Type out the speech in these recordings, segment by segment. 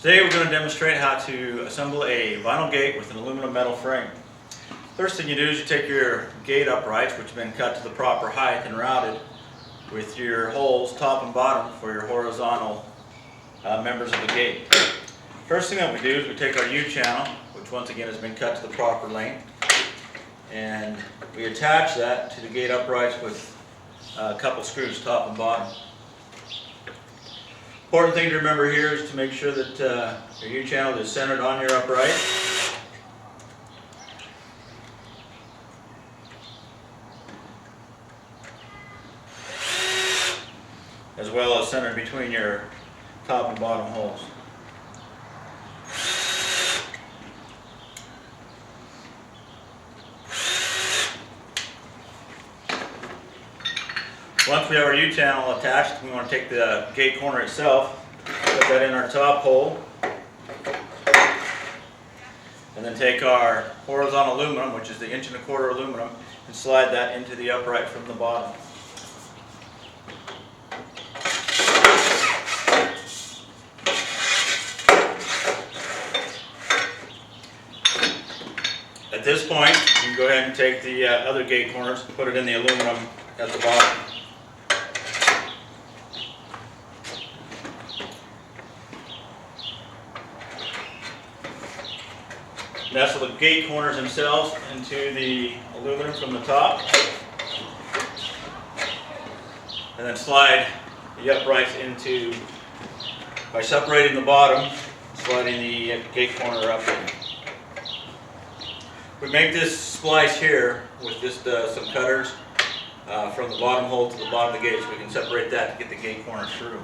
Today we're going to demonstrate how to assemble a vinyl gate with an aluminum metal frame. First thing you do is you take your gate uprights, which have been cut to the proper height and routed, with your holes top and bottom for your horizontal members of the gate. First thing that we do is we take our U-channel, which once again has been cut to the proper length, and we attach that to the gate uprights with a couple screws top and bottom. Important thing to remember here is to make sure that your U-channel is centered on your upright. As well as centered between your top and bottom holes. Once we have our U-channel attached, we want to take the gate corner itself, put that in our top hole, and then take our horizontal aluminum, which is the 1 1/4 inch aluminum, and slide that into the upright from the bottom. At this point, you can go ahead and take the other gate corners and put it in the aluminum at the bottom. Nestle the gate corners themselves into the aluminum from the top, and then slide the uprights into, by separating the bottom, sliding the gate corner up in. We make this splice here with just some cutters from the bottom hole to the bottom of the gate, so we can separate that to get the gate corners through.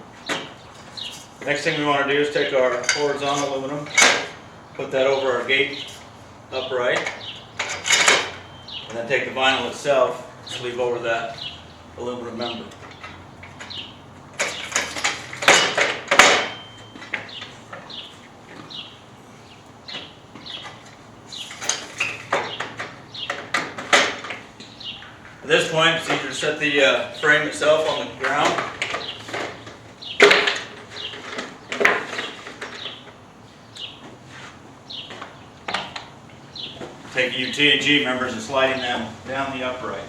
Next thing we want to do is take our horizontal aluminum, put that over our gate upright, and then take the vinyl itself, sleeve over that aluminum member. At this point, it's easier to set the frame itself on the ground. Taking your T and G members and sliding them down the upright.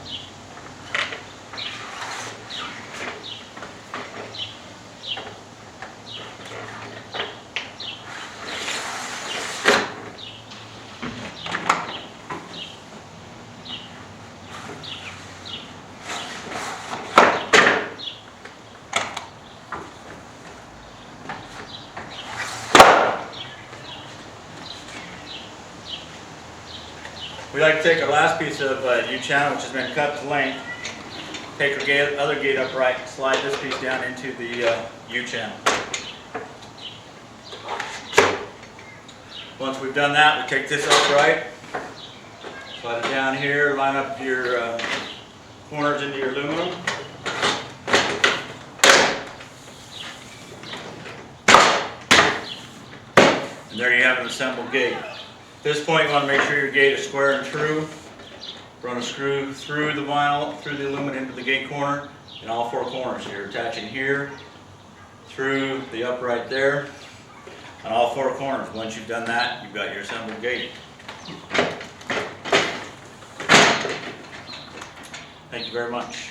We like to take our last piece of U-channel, which has been cut to length, take our other gate upright, slide this piece down into the U-channel. Once we've done that, we take this upright, slide it down here, line up your corners into your aluminum. And there you have an assembled gate. At this point, you want to make sure your gate is square and true. Run a screw through the vinyl, through the aluminum into the gate corner, in all four corners. So you're attaching here, through the upright there, on all four corners. Once you've done that, you've got your assembled gate. Thank you very much.